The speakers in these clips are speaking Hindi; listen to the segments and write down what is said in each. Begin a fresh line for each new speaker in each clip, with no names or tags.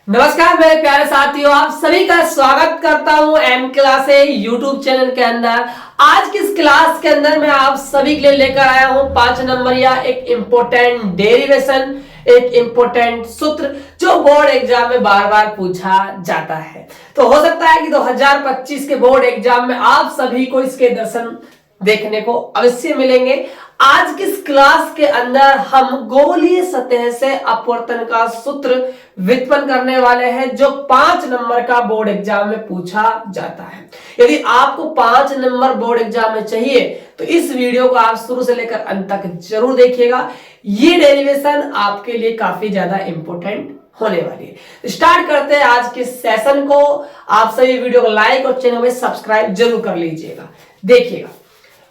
नमस्कार मेरे प्यारे साथियों, आप सभी का स्वागत करता हूं एम क्लासे यूट्यूब चैनल के अंदर। आज की इस क्लास के अंदर मैं आप सभी के लिए लेकर आया हूं 5 नंबर या एक इंपॉर्टेंट डेरिवेशन, एक इंपॉर्टेंट सूत्र जो बोर्ड एग्जाम में बार बार पूछा जाता है। तो हो सकता है कि 2025 के बोर्ड एग्जाम में आप सभी को इसके दर्शन देखने को अवश्य मिलेंगे। आज की इस क्लास के अंदर हम गोलीय सतह से अपवर्तन का सूत्र व्युत्पन्न करने वाले हैं जो 5 नंबर का बोर्ड एग्जाम में पूछा जाता है। यदि आपको 5 नंबर बोर्ड एग्जाम में चाहिए तो इस वीडियो को आप शुरू से लेकर अंत तक जरूर देखिएगा। ये डेरिवेशन आपके लिए काफी ज्यादा इंपॉर्टेंट होने वाली है। स्टार्ट करते हैं आज के सेशन को। आप सभी वीडियो को लाइक और चैनल में सब्सक्राइब जरूर कर लीजिएगा। देखिएगा,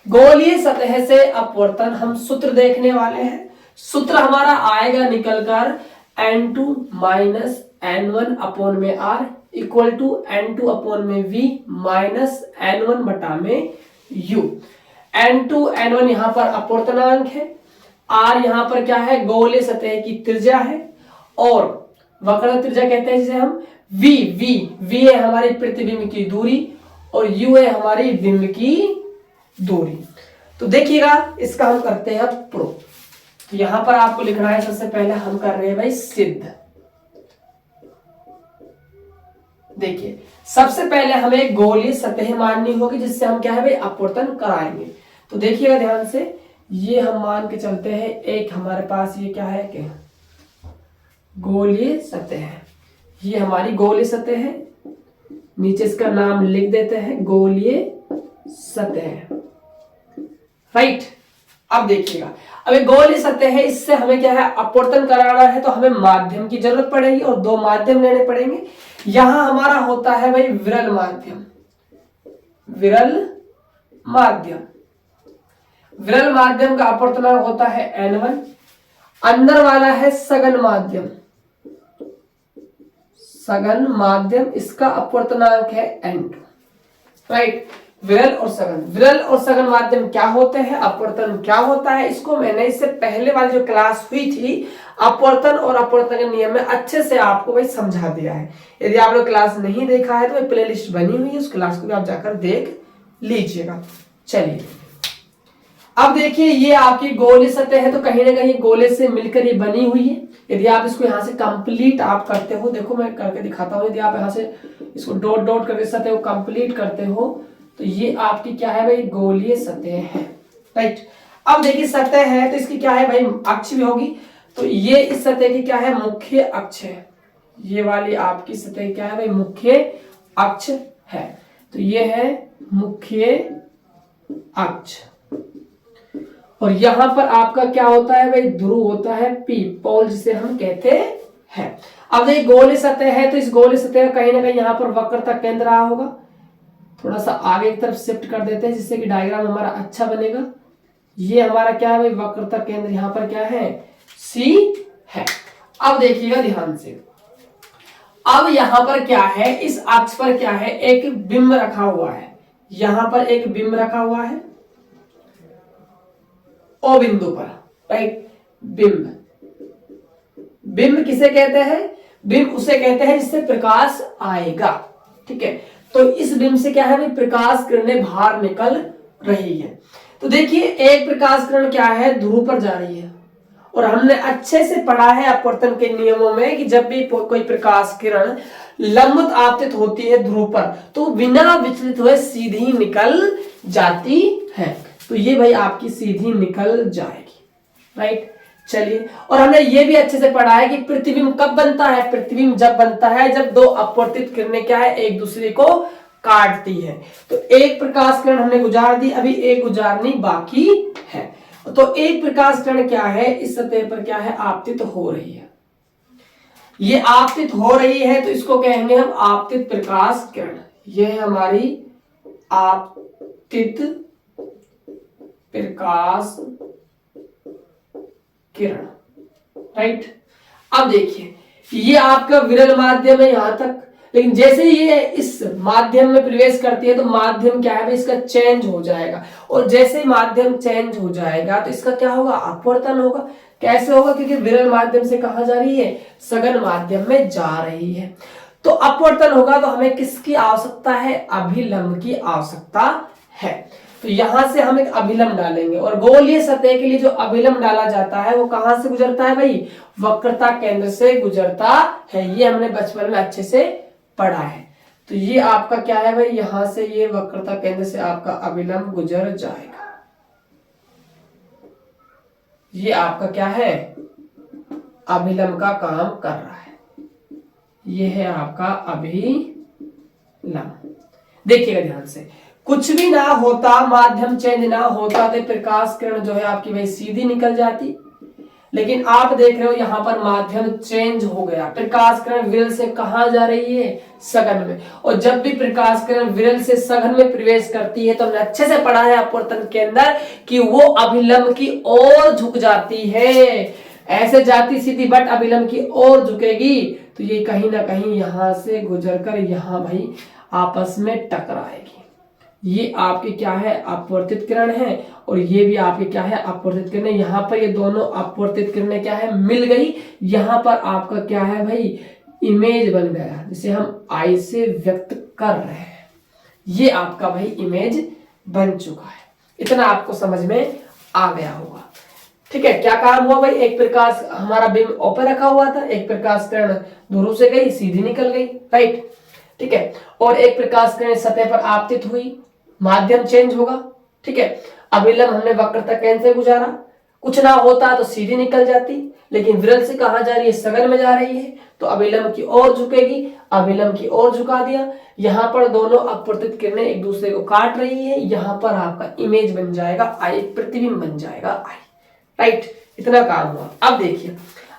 गोलीय सतह से अपवर्तन हम सूत्र देखने वाले हैं। सूत्र हमारा आएगा निकलकर n2 माइनस n1 अपॉन में r equal to n2 upon में v माइनस n1 बटा में u। n2 n1 यहां पर अपवर्तनांक है, r यहां पर क्या है, गोलीय सतह की त्रिज्या है, और वक्र त्रिज्या कहते हैं जिसे हम v है हमारी प्रतिबिंब की दूरी और u है हमारी बिंब की दूरी। तो देखिएगा, इसका हम करते हैं प्रूफ। तो यहां पर आपको लिखना है, सबसे पहले हम कर रहे हैं भाई सिद्ध। देखिए, सबसे पहले हमें गोलीय सतह माननी होगी जिससे हम क्या है भाई अपवर्तन कराएंगे। तो देखिएगा ध्यान से, ये हम मान के चलते हैं एक हमारे पास ये क्या है कि गोलीय सतह है। ये हमारी गोलीय सतह है, नीचे इसका नाम लिख देते हैं गोलीय सतह, राइट। अब देखिएगा, अब एक गोलीय सतह है, इससे हमें क्या है अपवर्तन कराना है, तो हमें माध्यम की जरूरत पड़ेगी और 2 माध्यम लेने पड़ेंगे। यहां हमारा होता है भाई विरल माध्यम। विरल माध्यम का अपवर्तनांक होता है n1। अंदर वाला है सघन माध्यम, इसका अपवर्तनांक है n2, राइट। विरल और सघन माध्यम क्या होते हैं, अपवर्तन क्या होता है, इसको मैंने इससे पहले वाली जो क्लास हुई थी अपवर्तन और अपवर्तन के नियम में अच्छे से आपको भाई समझा दिया है। यदि आप लोग क्लास नहीं देखा है तो प्ले लिस्ट बनी हुई है, उस क्लास को भी आप जाकर देख लीजिएगा। चलिए, अब देखिए, ये आपकी गोलीय सतह है, तो कहीं ना कहीं गोले से मिलकर ये बनी हुई है। यदि आप इसको यहाँ से कंप्लीट आप करते हो, देखो मैं करके दिखाता हूँ, यदि आप यहाँ से इसको डॉट डॉट करके सतह को कंप्लीट करते हो तो ये आपकी क्या है भाई गोलीय सतह है, राइट। अब देखिए, सतह है तो इसकी क्या है भाई अक्ष भी होगी, तो ये इस सतह की क्या है मुख्य अक्ष है। ये वाली आपकी सतह क्या है भाई मुख्य अक्ष है, तो ये है मुख्य अक्ष। और यहां पर आपका क्या होता है भाई ध्रुव होता है P, पोल जिसे हम कहते हैं। अब देखिए, गोलीय सतह है तो इस गोलीय सतह का कहीं ना कहीं यहाँ पर वक्रता केंद्र रहा होगा। थोड़ा सा आगे की तरफ शिफ्ट कर देते हैं जिससे कि डायग्राम हमारा अच्छा बनेगा। ये हमारा क्या है भाई वक्रता केंद्र यहाँ पर क्या है C है। अब देखिएगा ध्यान से, अब यहाँ पर क्या है, इस अक्ष पर क्या है, एक बिंब रखा हुआ है। यहां पर एक बिंब रखा हुआ है O बिंदु पर, राइट। बिंब किसे कहते हैं, बिंब उसे कहते हैं जिससे प्रकाश आएगा, ठीक है। तो इस बिंब से क्या है, प्रकाश किरणें बाहर निकल रही है। तो देखिए, एक प्रकाश किरण क्या है ध्रुव पर जा रही है, और हमने अच्छे से पढ़ा है अपवर्तन के नियमों में कि जब भी कोई प्रकाश किरण लंबवत आपतित होती है ध्रुव पर तो बिना विचलित हुए सीधी निकल जाती है। तो ये भाई आपकी सीधी निकल जाएगी, राइट। चलिए, और हमने ये भी अच्छे से पढ़ा है कि प्रतिबिंब कब बनता है, प्रतिबिंब जब बनता है जब 2 अपवर्तित किरणें क्या है एक दूसरे को काटती है। तो एक प्रकाश किरण हमने गुजार दी, अभी एक गुजारनी बाकी है। तो एक प्रकाश किरण क्या है इस सतह पर क्या है आपतित हो रही है। ये आपतित हो रही है तो इसको कहेंगे हम आपतित प्रकाश किरण। ये है हमारी आपतित प्रकाश किरण, राइट। अब देखिए, ये आपका विरल माध्यम है यहां तक, लेकिन जैसे ही ये इस माध्यम में प्रवेश करती है तो माध्यम क्या है इसका चेंज हो जाएगा, और जैसे ही माध्यम चेंज हो जाएगा तो इसका क्या होगा अपवर्तन होगा। कैसे होगा? क्योंकि विरल माध्यम से कहां जा रही है? सघन माध्यम में जा रही है। तो अपवर्तन होगा तो हमें किसकी आवश्यकता है? अभिलंब की आवश्यकता है। तो यहां से हम एक अभिलंब डालेंगे और गोलीय सतह के लिए जो अभिलंब डाला जाता है वो कहां से गुजरता है भाई? वक्रता केंद्र से गुजरता है। ये हमने बचपन में अच्छे से पढ़ा है। तो ये आपका क्या है भाई? यहां से ये वक्रता केंद्र से आपका अभिलंब गुजर जाएगा। ये आपका क्या है? अभिलंब का काम कर रहा है। ये है आपका अभिलंब। देखिएगा ध्यान से, कुछ भी ना होता, माध्यम चेंज ना होता तो प्रकाश किरण जो है आपकी भाई सीधी निकल जाती। लेकिन आप देख रहे हो यहां पर माध्यम चेंज हो गया। प्रकाश किरण विरल से कहां जा रही है? सघन में। और जब भी प्रकाश किरण विरल से सघन में प्रवेश करती है तो हमने अच्छे से पढ़ा है अपवर्तन के अंदर कि वो अभिलंब की ओर झुक जाती है। ऐसे जाती सीधी बट अभिलंब की ओर झुकेगी तो ये कहीं ना कहीं यहां से गुजरकर यहां भाई आपस में टकराएगी। ये आपके क्या है? अपवर्तित किरण है और ये भी आपके क्या है? अपवर्तित किरण। यहां पर ये दोनों अपवर्तित किरणें क्या है? मिल गई। यहां पर आपका क्या है भाई? इमेज बन गया, जिसे हम आई से व्यक्त कर रहे हैं। ये आपका भाई इमेज बन चुका है। इतना आपको समझ में आ गया होगा। ठीक है, क्या काम हुआ भाई? एक प्रकाश हमारा बीम ओपन रखा हुआ था, एक प्रकाश किरण दूरों से गई, सीधी निकल गई, राइट। ठीक है, और एक प्रकाश किरण सतह पर आपतित हुई, माध्यम चेंज होगा। ठीक है, अभिलंब हमने वक्रता केंद्र से गुजारा, कुछ ना होता तो सीधी निकल जाती, लेकिन विरल से कहां जा रही है? सघन में जा रही है, तो अभिलंब की ओर झुकेगी, अभिलंब की ओर झुका दिया। यहां पर दोनों अपवर्तित किरणें एक दूसरे को काट रही है। यहां पर आपका इमेज बन जाएगा आई, प्रतिबिंब बन जाएगा आई, राइट। इतना काम हुआ। अब देखिए,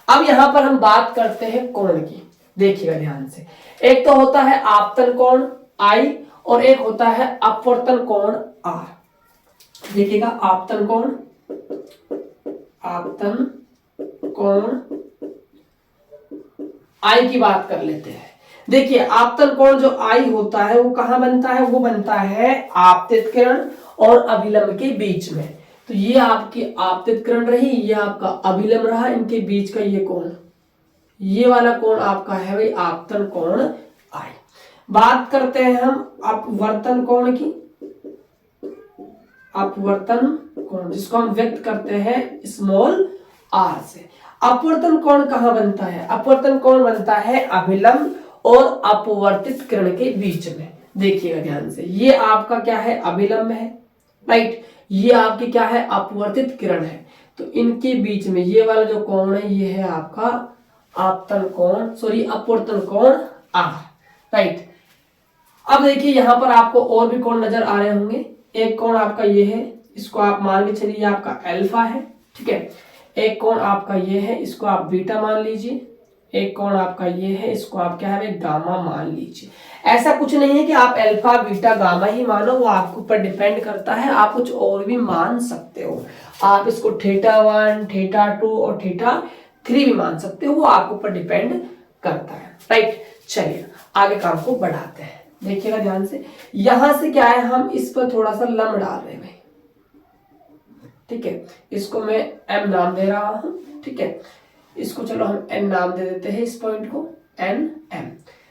अब यहां पर हम बात करते हैं कोण की। देखिएगा ध्यान से, एक तो होता है आपतन कोण आई और एक होता है अपवर्तन कोण आर। देखिएगा, आपतन कोण आई की बात कर लेते हैं। देखिए, आपतन कोण जो आई होता है वो कहां बनता है? वो बनता है आपतित किरण और अभिलंब के बीच में। तो ये आपकी आपतित किरण रही, ये आपका अभिलंब रहा, इनके बीच का ये कोण, ये वाला कोण आपका है भाई आपतन कोण आई। बात करते हैं हम अपवर्तन कोण की। अपवर्तन कोण जिसको हम व्यक्त करते हैं स्मॉल आर से। अपवर्तन कोण कहां बनता है? अपवर्तन कोण बनता है अभिलंब और अपवर्तित किरण के बीच में। देखिएगा ध्यान से, ये आपका क्या है? अभिलंब है, राइट। ये आपकी क्या है? अपवर्तित किरण है। तो इनके बीच में ये वाला जो कोण है ये है आपका आपतन कोण, सॉरी अपवर्तन कोण आर, राइट। अब देखिए, यहां पर आपको और भी कोण नजर आ रहे होंगे। एक कोण आपका ये है, इसको आप मान के चलिए आपका अल्फा है, ठीक है। एक कोण आपका ये है, इसको आप बीटा मान लीजिए। एक कोण आपका ये है, इसको आप क्या है? गामा मान लीजिए। ऐसा कुछ नहीं है कि आप अल्फा बीटा गामा ही मानो, वो आपके ऊपर डिपेंड करता है। आप कुछ और भी मान सकते हो। आप इसको θ1, θ2 और θ3 भी मान सकते हो, वो आपके ऊपर डिपेंड करता है, राइट। चलिए आगे काम को बढ़ाते हैं। देखिएगा ध्यान से, यहां से क्या है? हम इस पर थोड़ा सा लंब डाल रहे हैं भाई, ठीक है। इसको मैं m नाम दे रहा हूं, ठीक है। इसको चलो हम n नाम दे देते हैं, इस पॉइंट को n m।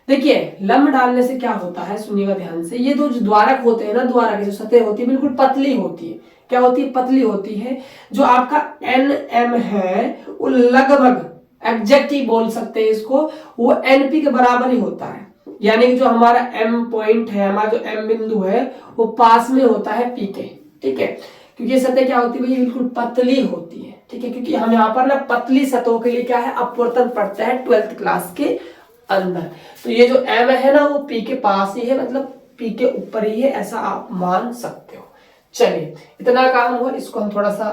देखिए, लंब डालने से क्या होता है, सुनिएगा ध्यान से। ये दो जो द्वारक होते हैं ना, द्वारक की जो सतह होती है बिल्कुल पतली होती है। क्या होती है? पतली होती है। जो आपका n m है वो लगभग एग्जैक्ट ही बोल सकते हैं इसको, वो np के बराबर ही होता है। यानी कि जो हमारा m पॉइंट है, हमारा जो m बिंदु है वो पास में होता है p के, ठीक है। क्योंकि ये सतह क्या होती है भाई? बिल्कुल पतली होती है, ठीक है। क्योंकि हम यहाँ पर ना पतली सतहों के लिए क्या है? अपवर्तन पढ़ते हैं 12th क्लास के अंदर। तो ये जो m है ना वो p के पास ही है, मतलब p के ऊपर ही है, ऐसा आप मान सकते हो। चलिए, इतना काम हुआ, इसको हम थोड़ा सा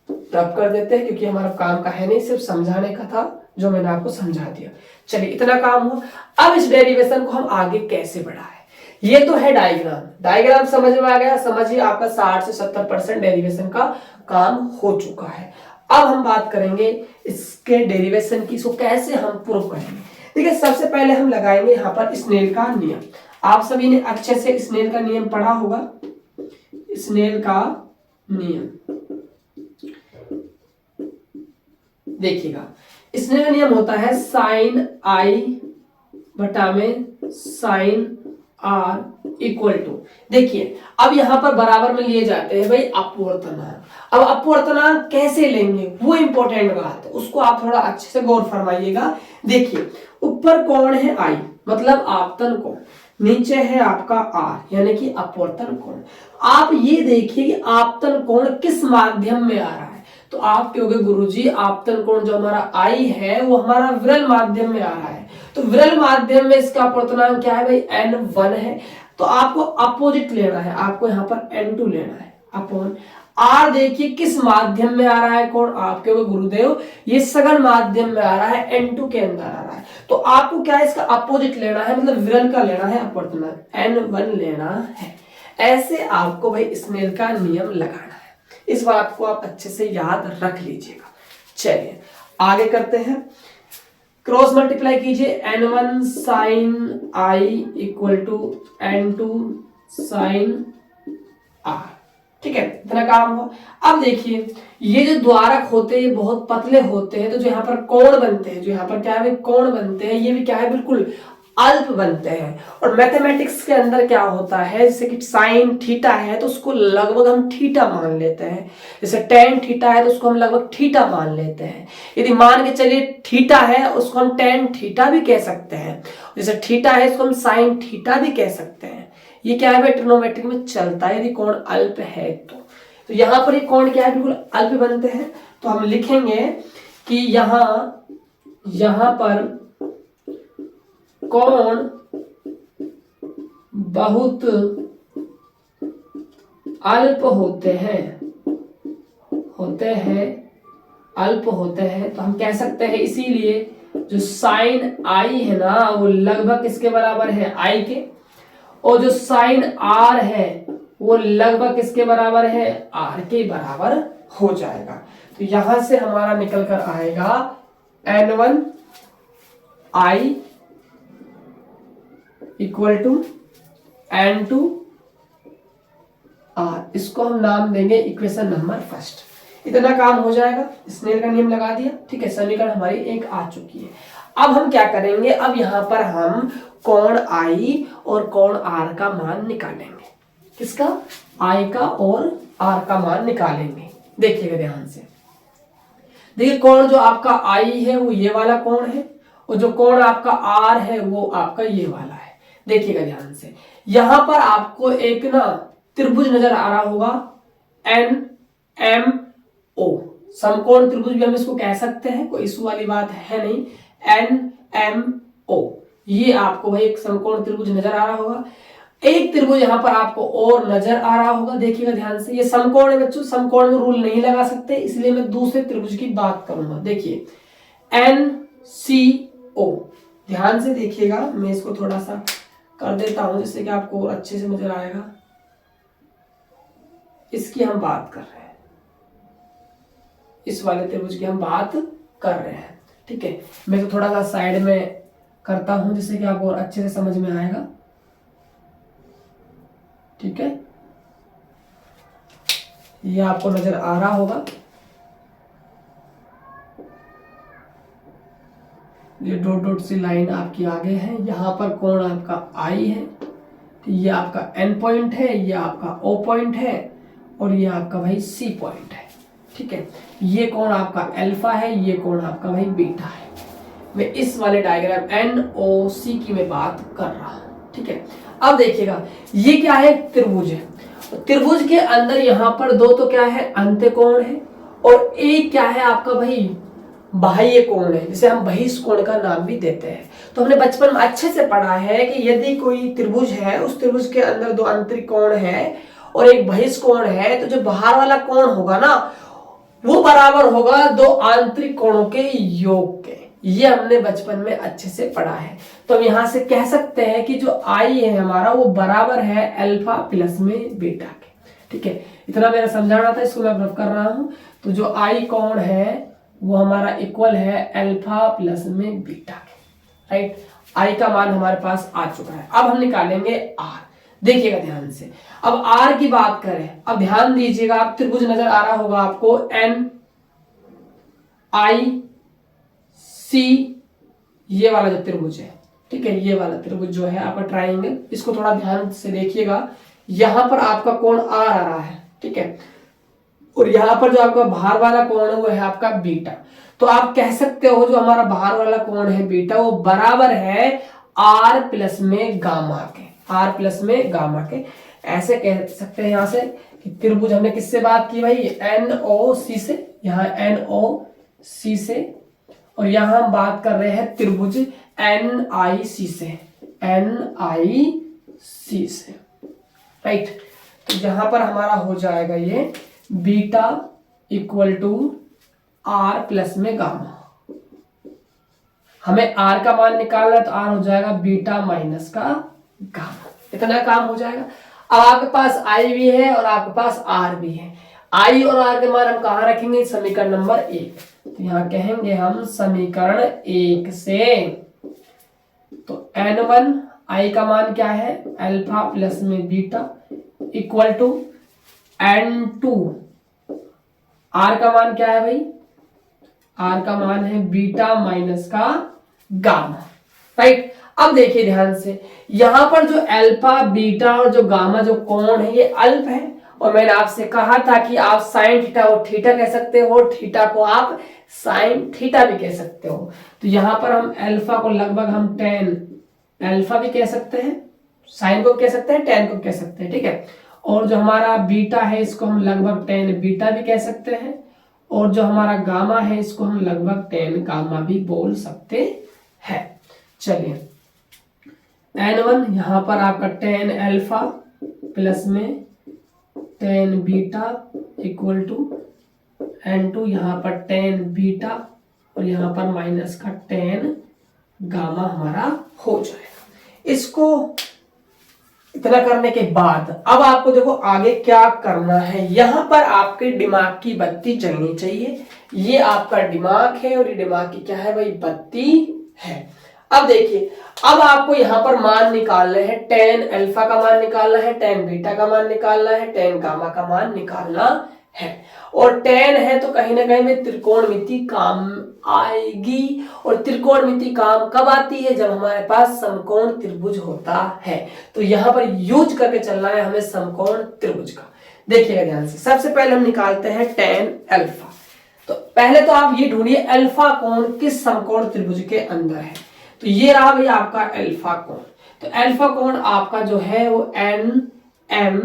रब कर देते हैं क्योंकि हमारा काम का है नहीं, सिर्फ समझाने का था जो मैंने आपको समझा दिया। चलिए, इतना काम हुआ। अब इस डेरिवेशन को हम आगे कैसे बढ़ाएं? ये तो है डायग्राम समझ में आ गया। समझिए, आपका 60 से 70% डेरिवेशन का काम हो चुका है। अब हम बात करेंगे इसके डेरिवेशन की, इसको कैसे हम प्रूव करेंगे। देखिए, सबसे पहले हम लगाएंगे यहाँ पर स्नेल का नियम। आप सभी ने अच्छे से स्नेल का नियम पढ़ा होगा। स्नेल का नियम, देखिएगा इसमें का नियम होता है साइन आई बटा में साइन आर इक्वल टू, देखिए अब यहां पर बराबर में लिए जाते हैं भाई अपवर्तनांक। अब अपवर्तनांक कैसे लेंगे वो इंपॉर्टेंट बात है, उसको आप थोड़ा अच्छे से गौर फरमाइएगा। देखिए ऊपर कोण है आई मतलब आपतन कोण, नीचे है आपका आर यानी कि अपवर्तन कोण। आप ये देखिए कि आपतन कोण किस माध्यम में आ रहा है, तो आप कहोगे गुरुजी आपतन कोण जो हमारा आई है वो हमारा विरल माध्यम में आ रहा है, तो विरल माध्यम में इसका अपवर्तनांक क्या है भाई n1 है, तो आपको अपोजिट लेना है, आपको यहाँ पर n2 लेना है अपॉन आर। देखिए किस माध्यम में आ रहा है कोण, आपके गुरुदेव ये सघन माध्यम में आ रहा है, n2 के अंदर आ रहा है, तो आपको क्या है इसका अपोजिट लेना है, मतलब विरल का लेना है अपवर्तनांक n1 लेना है। ऐसे आपको भाई स्नेल का नियम लगाना है, इस बात को आप अच्छे से याद रख लीजिएगा। चलिए आगे करते हैं, क्रॉस मल्टीप्लाई कीजिए n1 sine i equal to n2 sine r, ठीक है इतना काम हुआ। अब देखिए ये जो द्वारक होते हैं ये बहुत पतले होते हैं, तो जो यहाँ पर कोण बनते हैं, जो यहाँ पर क्या है कोण बनते हैं, ये भी क्या है बिल्कुल अल्प बनते हैं। और मैथमेटिक्स के अंदर क्या होता है, जैसे कि साइन थीटा है तो उसको लगभग हम थीटा मान लेते हैं, जैसे टेन थीटा है तो उसको हम लगभग थीटा मान लेते हैं। यदि मान के चलिए थीटा है उसको हम टेन थीटा भी कह सकते हैं, जैसे थीटा है इसको हम साइन थीटा भी कह सकते हैं। ये क्या है भाई ट्रिग्नोमेट्रिक में चलता है, यदि कोण अल्प है तो यहाँ पर ये कोण क्या है बिल्कुल अल्प बनते हैं, तो हम लिखेंगे कि यहाँ पर कोण बहुत अल्प होते हैं अल्प होते हैं, तो हम कह सकते हैं इसीलिए जो साइन आई है ना वो लगभग किसके बराबर है आई के, और जो साइन आर है वो लगभग किसके बराबर है आर के बराबर हो जाएगा। तो यहां से हमारा निकल कर आएगा n1 I equal to n2 are, इसको हम नाम देंगे इक्वेशन नंबर फर्स्ट। इतना काम हो जाएगा, स्नेल का नियम लगा दिया, ठीक है समीकरण हमारी एक आ चुकी है। अब हम क्या करेंगे, अब यहाँ पर हम कोण आई और कोण आर का मान निकालेंगे, किसका आई का और आर का मान निकालेंगे। देखिएगा ध्यान से, देखिए कोण जो आपका आई है वो ये वाला कोण है, और जो कोण आपका आर है वो आपका ये वाला है। देखिएगा ध्यान से, यहां पर आपको एक ना त्रिभुज नजर आ रहा होगा एन एम ओ, समकोण त्रिभुज भी हम इसको कह सकते हैं, कोई इशू वाली बात है नहीं। एन एम ओ ये आपको भाई एक समकोण त्रिभुज नजर आ रहा होगा। एक त्रिभुज यहां पर आपको और नजर आ रहा होगा, देखिएगा ध्यान से, ये समकोण है बच्चों, समकोण में रूल नहीं लगा सकते इसलिए मैं दूसरे त्रिभुज की बात करूंगा। देखिए एन सी ओ, ध्यान से देखिएगा, मैं इसको थोड़ा सा कर देता हूं जिससे कि आपको अच्छे से नजर आएगा। इसकी हम बात कर रहे हैं, इस वाले त्रिभुज की हम बात कर रहे हैं, ठीक है। मैं तो थोड़ा सा साइड में करता हूं जिससे कि आपको और अच्छे से समझ में आएगा, ठीक है। ये आपको नजर आ रहा होगा, ये डॉट डॉट सी लाइन आपकी आगे है, यहाँ पर कोण आपका आई है, ये आपका एन पॉइंट है, ये आपका ओ पॉइंट है, और ये आपका भाई सी पॉइंट है, ठीक है। ये कोण आपका अल्फा है, ये कोण आपका भाई बीटा है। मैं इस वाले डायग्राम एन ओ सी की मैं बात कर रहा हूं, ठीक है। अब देखिएगा ये क्या है, त्रिभुज है, त्रिभुज के अंदर यहाँ पर दो तो क्या है अंत्यकोण है, और एक क्या है आपका भाई बाह्य कोण है, जिसे हम बहिष्कोण का नाम भी देते हैं। तो हमने बचपन में अच्छे से पढ़ा है कि यदि कोई त्रिभुज है, उस त्रिभुज के अंदर दो आंतरिक कोण है और एक बहिष्कोण है, तो जो बाहर वाला कोण होगा ना वो बराबर होगा दो आंतरिक कोणों के योग के। ये हमने बचपन में अच्छे से पढ़ा है। तो हम यहां से कह सकते हैं कि जो आई है हमारा वो बराबर है अल्फा प्लस में बीटा के, ठीक है। इतना मेरा समझाना था, इसको मैं रफ कर रहा हूं। तो जो आई कोण है वो हमारा इक्वल है अल्फा प्लस में बीटा के, राइट। आई का मान हमारे पास आ चुका है। अब हम निकालेंगे आर, देखिएगा ध्यान से। अब आर की बात करें, अब ध्यान दीजिएगा, आप त्रिभुज नजर आ रहा होगा आपको एन आई सी, ये वाला जो त्रिभुज है, ठीक है, ये वाला त्रिभुज जो है आपका ट्राइंगल, इसको थोड़ा ध्यान से देखिएगा। यहां पर आपका कोण आर आ रहा है, ठीक है, और यहाँ पर जो आपका बाहर वाला कोण है वो है आपका बीटा। तो आप कह सकते हो जो हमारा बाहर वाला कोण है बीटा वो बराबर है आर प्लस में गामा के, आर प्लस में गामा के। ऐसे कह सकते हैं यहां से कि त्रिभुज हमने किससे बात की भाई, एन ओ सी से, यहाँ एन ओ सी से, और यहां हम बात कर रहे हैं त्रिभुज एन आई सी से, एन आई सी से, राइट। तो यहां पर हमारा हो जाएगा ये beta equal to r plus में गामा। हमें आर का मान निकालना है तो आर हो जाएगा बीटा माइनस का गामा, इतना काम हो जाएगा। अब आपके पास आई भी है और आपके पास आर भी है। आई और आर के मान हम कहां रखेंगे, समीकरण नंबर 1। तो यहां कहेंगे हम समीकरण 1 से, तो n1 आई का मान क्या है, अल्फा प्लस में beta equal to n2 r का मान क्या है भाई, आर का मान है बीटा माइनस का गामा, राइट। अब देखिए ध्यान से, यहां पर जो अल्फा बीटा और जो गामा जो कोण है ये अल्फ है, और मैंने आपसे कहा था कि आप साइन थीटा को थीटा कह सकते हो, थीटा को आप साइन थीटा भी कह सकते हो। तो यहां पर हम अल्फा को लगभग हम टेन अल्फा भी कह सकते हैं, साइन को कह सकते हैं, टेन को कह सकते हैं, ठीक है। और जो हमारा बीटा है इसको हम लगभग टेन बीटा भी कह सकते हैं, और जो हमारा गामा है इसको हम लगभग टेन गामा भी बोल सकते हैं। चलिए n1 यहां पर आपका टेन अल्फा प्लस में ten beta equal to n2 यहां पर टेन बीटा और यहां पर माइनस का टेन गामा हमारा हो जाएगा। इसको इतना करने के बाद अब आपको देखो आगे क्या करना है। यहां पर आपके दिमाग की बत्ती जलनी चाहिए। ये आपका दिमाग है और ये दिमाग की क्या है भाई, बत्ती है। अब देखिए, अब आपको यहां पर मान निकालने हैं, टेन अल्फा का मान निकालना है, टेन बीटा का मान निकालना है, टेन गामा का मान निकालना है। और टेन है तो कहीं ना कहीं में त्रिकोणमिति काम आएगी, और त्रिकोणमिति काम कब आती है, जब हमारे पास समकोण त्रिभुज होता है। तो यहां पर यूज करके चलना है हमें समकोण त्रिभुज का। देखिएगा ध्यान से, सबसे पहले हम निकालते हैं टेन अल्फा। तो पहले तो आप ये ढूंढिए अल्फा कोण किस समकोण त्रिभुज के अंदर है। तो ये रहा भाई आपका अल्फा कोण। तो अल्फा कोण आपका जो है वो एन एम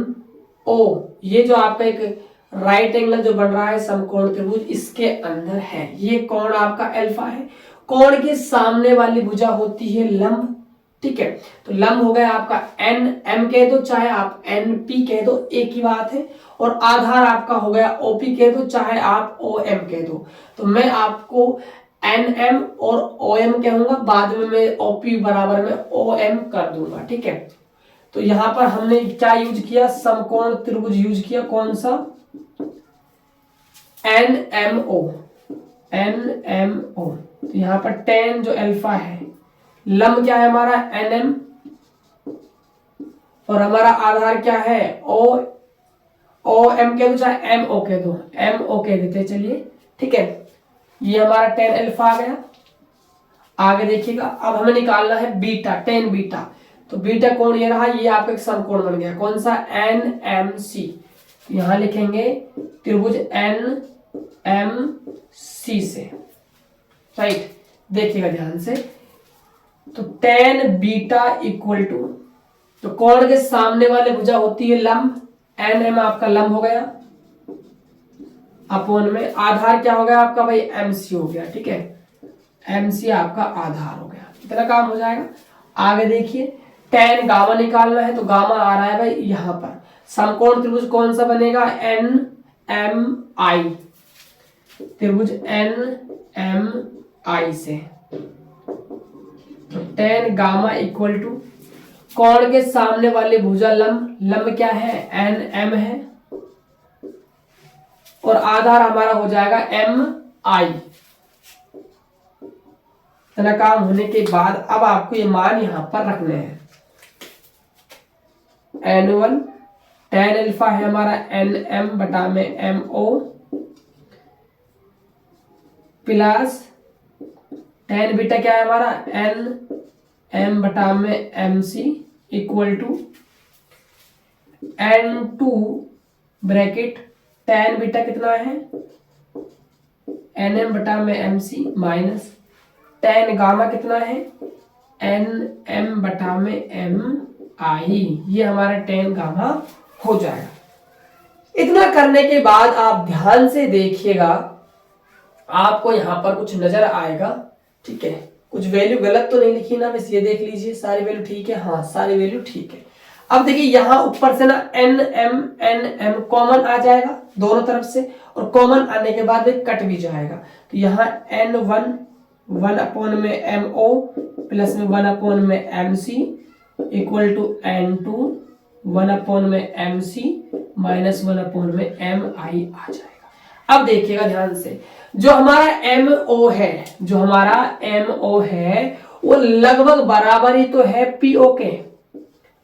ओ, ये जो आपका एक राइट एंगल जो बन रहा है समकोण त्रिभुज, इसके अंदर है। ये कोण आपका अल्फा है। कोण के सामने वाली भुजा होती है लंब, ठीक है। तो लंब हो गया आपका एन एम कह दो चाहे आप एन पी कह दो, एक ही बात है। और आधार आपका हो गया ओपी कह दो चाहे आप ओ एम कह दो। तो मैं आपको एन एम और ओ एम कहूंगा, बाद में मैं ओपी बराबर में ओ एम कर दूंगा, ठीक है। तो यहां पर हमने क्या यूज किया, समकोण त्रिभुज यूज किया, कौन सा, N M O, N M O. तो यहां पर टेन जो अल्फा है, लंब क्या है हमारा एन एम, और हमारा आधार क्या है ओ एम कह दो चाहे एम ओ कह दो, एम ओ कह देते चलिए, ठीक है। ये हमारा टेन अल्फा आ गया। आगे देखिएगा, अब हमें निकालना है बीटा, टेन बीटा। तो बीटा कोण ये रहा, ये आपका एक समकोण बन गया, कौन सा, एन एम सी। यहां लिखेंगे त्रिभुज एन एम सी से, राइट। देखिएगा ध्यान से, तो टेन बीटा इक्वल टू, तो कोण के सामने वाले भुजा होती है लंब, एन एम आपका लंब हो गया, अपोन में आधार क्या हो गया आपका भाई एमसी हो गया, ठीक है। एमसी आपका आधार हो गया, इतना काम हो जाएगा। आगे देखिए, टेन गामा निकालना है, तो गामा आ रहा है भाई यहां पर। समकोण त्रिभुज कौन सा बनेगा, एन एम आई, त्रिभुज एन एम आई से। तो टेन गामा इक्वल टू, कोण के सामने वाले भुजा लंब, लंब क्या है एन एम है, और आधार हमारा हो जाएगा एम आई। इतना काम होने के बाद अब आपको ये मान यहां पर रखने हैं। एन1 टेन अल्फा है हमारा एन एम बटा में M O plus tan beta क्या है हमारा एन एम बटा में M C equal to N2 bracket tan beta कितना है NM बटा में MC माइनस tan गामा कितना है NM बटा में MI, ये हमारा tan गामा हो जाएगा। इतना करने के बाद आप ध्यान से देखिएगा, आपको यहां पर कुछ नजर आएगा, ठीक है। कुछ वैल्यू गलत तो नहीं लिखी ना, बस ये देख लीजिए सारी वैल्यू ठीक है, हाँ सारी वैल्यू ठीक है। अब देखिए यहां ऊपर से ना एन एम कॉमन आ जाएगा दोनों तरफ से, और कॉमन आने के बाद कट भी जाएगा। तो यहाँ N1 1 अपॉन में MO प्लस में 1 अपॉन में MC equal to N2 1 upon में MC माइनस 1 अपॉन में MI आ जाएगा। अब देखिएगा ध्यान से, जो हमारा MO है वो लगभग बराबर ही तो है PO के।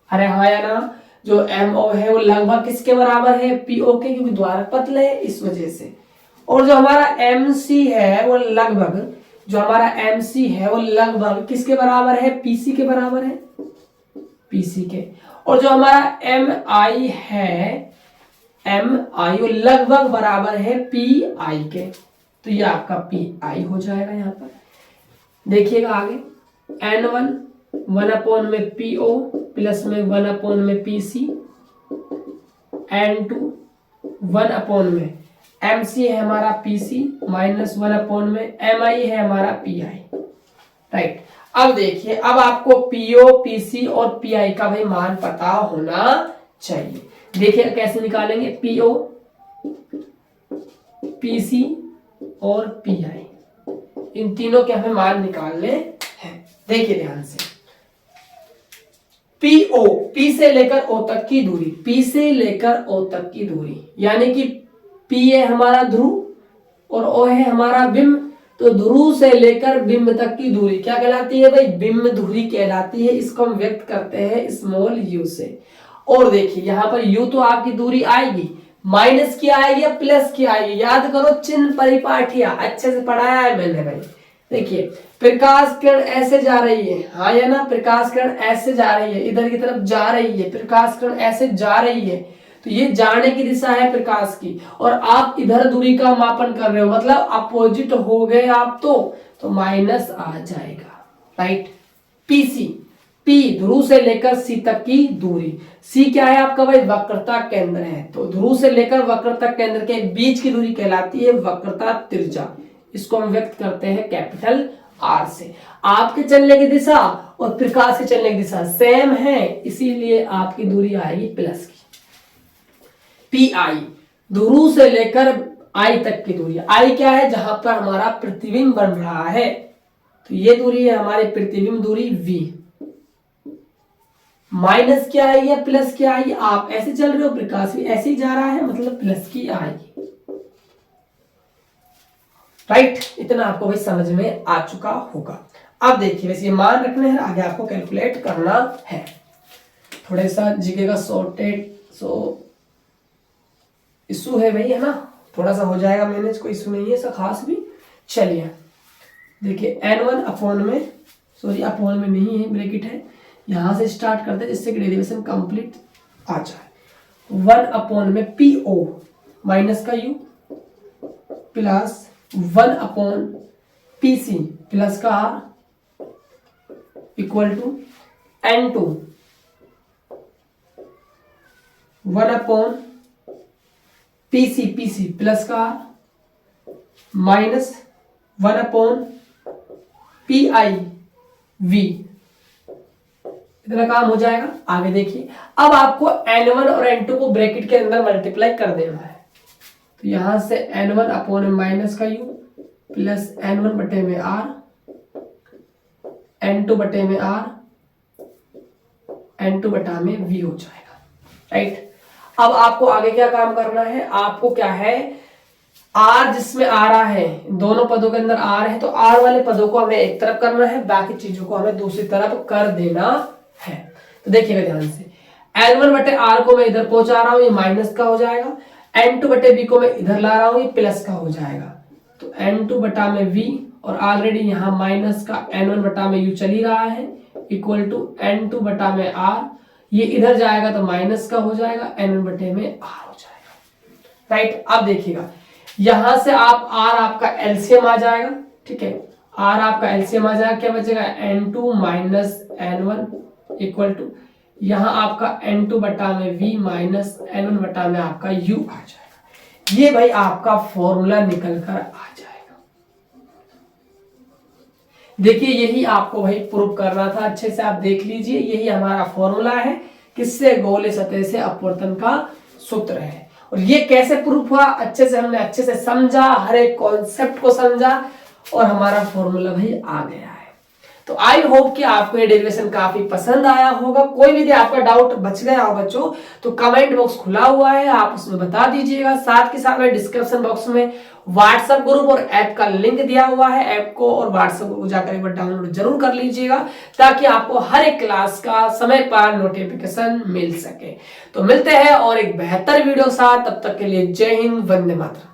अरे हाँ या ना, जो MO है वो लगभग किसके बराबर है PO के, क्योंकि द्वारक पतले है इस वजह से। और जो हमारा MC है वो लगभग किसके बराबर है PC के बराबर है, PC के। और जो हमारा MI है वो लगभग बराबर है PI के। तो ये आपका PI हो जाएगा। यहाँ पर देखिएगा आगे N1 1 अपॉन में PO प्लस में 1 अपॉन में PC, N2 1 अपॉन में MC है हमारा PC माइनस 1 अपॉन में MI है हमारा PI, राइट। अब देखिए, अब आपको PO PC और PI का भाई मान पता होना चाहिए। देखिए कैसे निकालेंगे, PO PC और PI, इन तीनों के हमें मान निकालने हैं। देखिए ध्यान से, PO P से लेकर O तक की दूरी, P से लेकर O तक की दूरी, यानी कि P है हमारा ध्रुव और O है हमारा बिंब। तो ध्रुव से लेकर बिंब तक की दूरी क्या कहलाती है भाई, बिंब दूरी कहलाती है। इसको हम व्यक्त करते हैं स्मॉल u से। और देखिए यहाँ पर u तो आपकी दूरी आएगी, माइनस की आएगी या प्लस की आएगी, याद करो चिन्ह परिपाठिया अच्छे से पढ़ाया है मैंने भाई। देखिए प्रकाश किरण ऐसे जा रही है, हाँ या ना, प्रकाश किरण ऐसे जा रही है, इधर की तरफ जा रही है, प्रकाश किरण ऐसे जा रही है। तो ये जाने की दिशा है प्रकाश की, और आप इधर दूरी का मापन कर रहे हो, मतलब अपोजिट हो गए आप, तो माइनस आ जाएगा, राइट। PC P ध्रुव से लेकर C तक की दूरी, C क्या है आपका भाई, वक्रता केंद्र है। तो ध्रुव से लेकर वक्रता केंद्र के बीच की दूरी कहलाती है वक्रता त्रिज्या। इसको हम व्यक्त करते हैं कैपिटल R से। आपके चलने की दिशा और प्रकाश के चलने की दिशा सेम है, इसीलिए आपकी दूरी आएगी प्लस की। PI ध्रुव से लेकर I तक की दूरी, I क्या है, जहां पर हमारा प्रतिबिंब बन रहा है, तो ये दूरी है हमारी प्रतिबिंब दूरी V। माइनस क्या आई है, प्लस क्या आई, आप ऐसे चल रहे हो, प्रकाश भी ऐसे ही जा रहा है, मतलब प्लस की आएगी, राइट। इतना आपको भाई समझ में आ चुका होगा। अब देखिए वैसे ये मान रखने हैं, आगे आपको कैलकुलेट करना है। थोड़ा सा जीके का सॉर्टेड इशू है भाई, है ना, थोड़ा सा हो जाएगा मैनेज, कोई इशू नहीं है ऐसा खास भी। चलिए देखिए N1 अपॉन में, सॉरी अपोन में नहीं है, ब्रैकेट है, यहां से स्टार्ट करते हैं जिससे कि डेरिवेशन कंप्लीट आ जाए। 1 अपॉन में PO माइनस का U plus 1 upon PC plus का R equal to N2 1 upon PC plus का R minus 1 upon PI V। इतना काम हो जाएगा। आगे देखिए, अब आपको N1 और N2 को ब्रैकेट के अंदर मल्टीप्लाई कर देना है। तो यहां से N1 अपॉन माइनस का U प्लस N1 बटे में R, N2 बटे में R, N2 बटा में V हो जाएगा, राइट। अब आपको आगे क्या काम करना है, आपको क्या है, R जिसमें आ रहा है, दोनों पदों के अंदर R है, तो R वाले पदों को हमें एक तरफ करना है, बाकी चीजों को हमें दूसरी तरफ कर देना है। तो देखिएगा ध्यान से, N1 बटे R को मैं इधर पहुंचा रहा हूं, ये माइनस का हो जाएगा, N2 बटे B को मैं इधर ला रहा हूं, ये प्लस का हो जाएगा। तो N2 बटा में V और ऑलरेडी यहाँ माइनस का n1 बटा में u चल ही रहा है इक्वल टू n2 बटा में r, ये इधर जाएगा तो माइनस का हो जाएगा, n1 बटे में r हो जाएगा। राइट, अब देखिएगा यहां से आप r आपका एलसीएम आ जाएगा, ठीक है, r आपका एलसीएम आ जाएगा, क्या बचेगा n2 minus n1 equal to यहाँ आपका n2 बटा में v माइनस n1 बटा में आपका u आ जाएगा। ये भाई आपका फॉर्मूला निकल कर आ जाएगा। देखिए यही आपको भाई प्रूव करना था, अच्छे से आप देख लीजिए, यही हमारा फॉर्मूला है, किससे, गोले सतह से अपवर्तन का सूत्र है। और ये कैसे प्रूफ हुआ, अच्छे से हमने अच्छे से समझा, हर एक कॉन्सेप्ट को समझा और हमारा फॉर्मूला भाई आ गया है। तो आई होप कि आपको ये डेरिवेशन काफी पसंद आया होगा। कोई भी आपका डाउट बच गया हो बच्चों तो कमेंट बॉक्स खुला हुआ है, आप उसमें बता दीजिएगा। साथ के साथ में डिस्क्रिप्शन बॉक्स में व्हाट्सएप ग्रुप और ऐप का लिंक दिया हुआ है, ऐप को और व्हाट्सएप ग्रुप जाकर एक बार डाउनलोड जरूर कर लीजिएगा ताकि आपको हर एक क्लास का समय पर नोटिफिकेशन मिल सके। तो मिलते हैं और एक बेहतर वीडियो साथ, तब तक के लिए जय हिंद, वंदे मातरम।